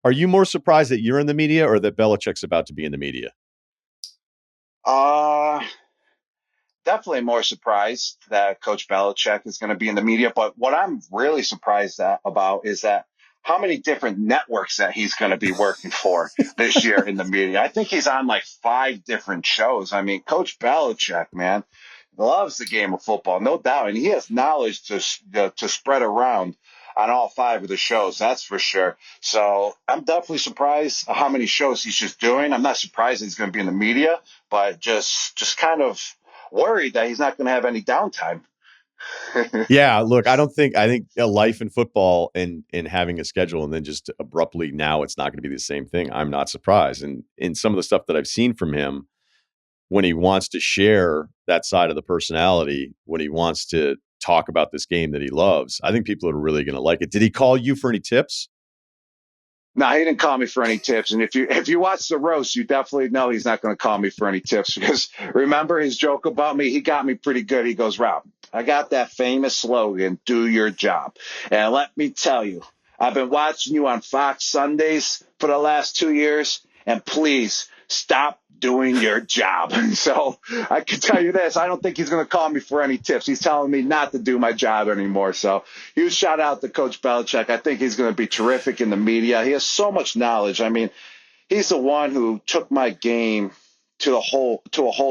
Are you more surprised that you're in the media or that Belichick's about to be in the media? Uh, Definitely more surprised that Coach Belichick is going to be in the media. But what I'm really surprised about is that how many different networks that he's going to be working for this year in the media. I think he's on like 5 different shows. I mean, Coach Belichick, man, loves the game of football, no doubt, and he has knowledge to spread around on all 5 of the shows. That's for sure. So I'm definitely surprised how many shows he's just doing. I'm not surprised that he's going to be in the media, but just kind of worried that he's not going to have any downtime. Yeah, look, I think a life in football and having a schedule and then just abruptly now it's not going to be the same thing. I'm not surprised. And in some of the stuff that I've seen from him, when he wants to share that side of the personality, when he wants to talk about this game that he loves, I think people are really going to like it. Did he call you for any tips? No, he didn't call me for any tips. And if you watch the roast, you definitely know he's not going to call me for any tips because remember his joke about me? He got me pretty good. He goes, Rob, I got that famous slogan, do your job. And let me tell you, I've been watching you on Fox Sundays for the last 2 years, and please stop doing your job. So I can tell you this, I don't think he's going to call me for any tips. He's telling me not to do my job anymore. So huge shout out to Coach Belichick. I think he's going to be terrific in the media. He has so much knowledge. I mean, he's the one who took my game to a whole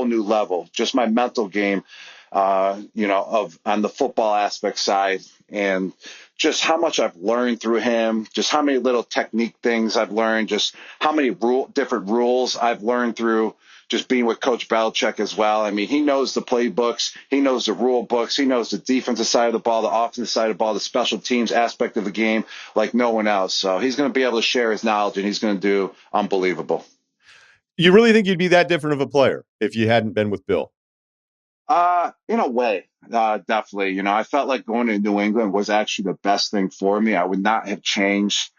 new level. Just my mental game, of on the football aspect side, and just how much I've learned through him. Just how many little technique things I've learned. Just how many different rules I've learned through just being with Coach Belichick as well. I mean, he knows the playbooks, he knows the rule books, he knows the defensive side of the ball, the offensive side of the ball, the special teams aspect of the game like no one else. So he's going to be able to share his knowledge, and he's going to do unbelievable. You really think you'd be that different of a player if you hadn't been with Bill? In a way, definitely. I felt like going to New England was actually the best thing for me. I would not have changed,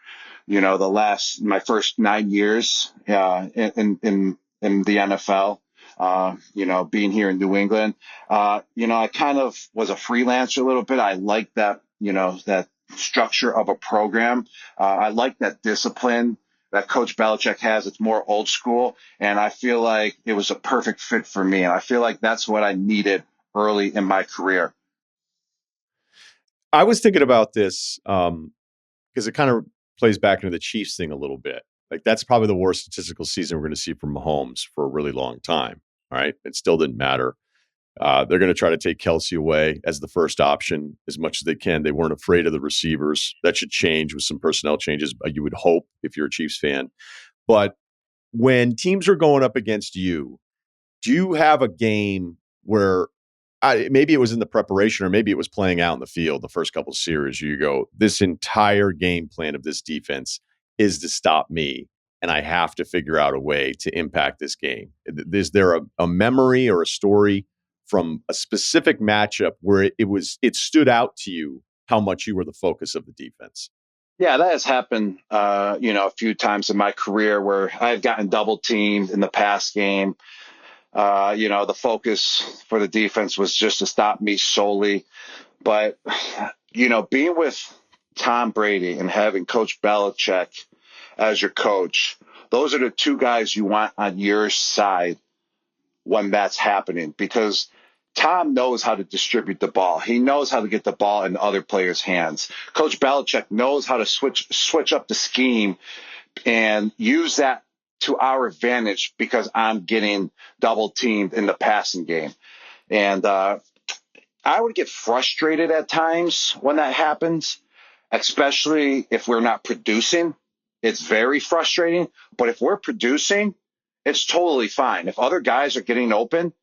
my first 9 years in the NFL. Being here in New England, I kind of was a freelancer a little bit. I like that, that structure of a program. I like that discipline that Coach Belichick has. It's more old school, and I feel like it was a perfect fit for me. And I feel like that's what I needed early in my career. I was thinking about this because it kind of plays back into the Chiefs thing a little bit. Like that's probably the worst statistical season we're going to see from Mahomes for a really long time. All right, it still didn't matter. They're going to try to take Kelsey away as the first option as much as they can. They weren't afraid of the receivers. That should change with some personnel changes. You would hope if you're a Chiefs fan. But when teams are going up against you, do you have a game where maybe it was in the preparation or maybe it was playing out in the field the first couple of series, you go, this entire game plan of this defense is to stop me, and I have to figure out a way to impact this game? Is there a memory or a story from a specific matchup where it stood out to you how much you were the focus of the defense? Yeah, that has happened, a few times in my career where I've gotten double teamed in the pass game. The focus for the defense was just to stop me solely. But, being with Tom Brady and having Coach Belichick as your coach, those are the two guys you want on your side when that's happening because Tom knows how to distribute the ball. He knows how to get the ball in other players' hands. Coach Belichick knows how to switch up the scheme and use that to our advantage because I'm getting double teamed in the passing game. And I would get frustrated at times when that happens, especially if we're not producing. It's very frustrating. But if we're producing, it's totally fine. If other guys are getting open,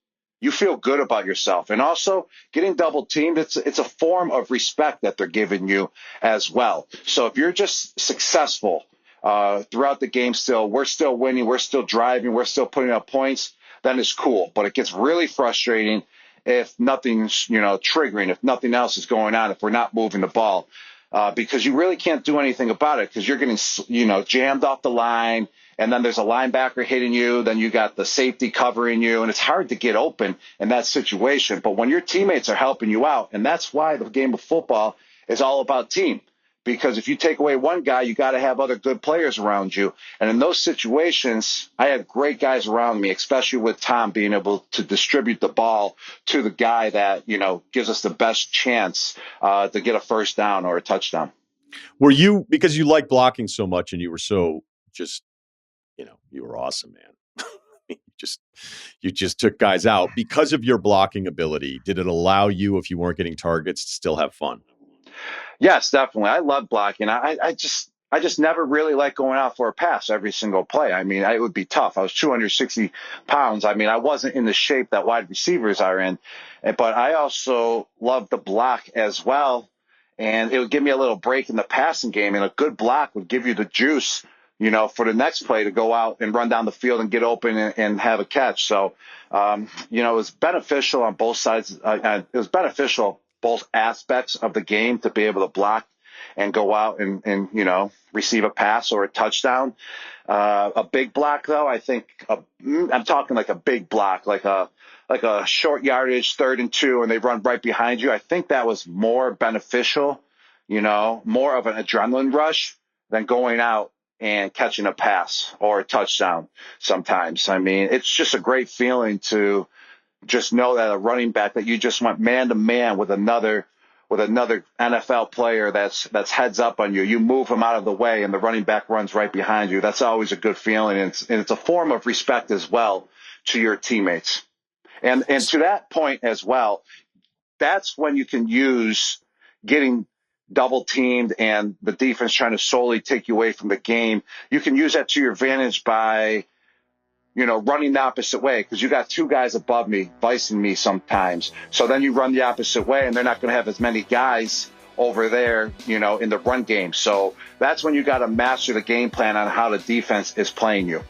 you feel good about yourself. And also getting double teamed, it's a form of respect that they're giving you as well. So if you're just successful throughout the game still, we're still winning, we're still driving, we're still putting up points, then it's cool. But it gets really frustrating if nothing's, triggering, if nothing else is going on, if we're not moving the ball. Because you really can't do anything about it because you're getting, jammed off the line, and then there's a linebacker hitting you, then you got the safety covering you, and it's hard to get open in that situation. But when your teammates are helping you out, and that's why the game of football is all about team. because if you take away one guy, you got to have other good players around you. And in those situations, I had great guys around me, especially with Tom being able to distribute the ball to the guy that, gives us the best chance to get a first down or a touchdown. Were you, because you like blocking so much and you were so just, you were awesome, man. just you just took guys out because of your blocking ability. Did it allow you, if you weren't getting targets, to still have fun? Yes, definitely. I love blocking. I just never really like going out for a pass every single play. I mean, it would be tough. I was 260 pounds. I mean, I wasn't in the shape that wide receivers are in, but I also love the block as well. And it would give me a little break in the passing game, and a good block would give you the juice, for the next play to go out and run down the field and get open and have a catch. So, it was beneficial on both sides. It was beneficial both aspects of the game to be able to block and go out and receive a pass or a touchdown. A big block, though, I think I'm talking like a big block, like a short yardage 3rd and 2, and they run right behind you. I think that was more beneficial, more of an adrenaline rush than going out and catching a pass or a touchdown sometimes. I mean, it's just a great feeling to just know that a running back that you just went man to man with another NFL player that's heads up on you. You move him out of the way, and the running back runs right behind you. That's always a good feeling, and it's a form of respect as well to your teammates. And to that point as well, that's when you can use getting double teamed and the defense trying to solely take you away from the game. You can use that to your advantage by running the opposite way, because you got two guys above me, vicing me sometimes. So then you run the opposite way, and they're not going to have as many guys over there, in the run game. So that's when you got to master the game plan on how the defense is playing you.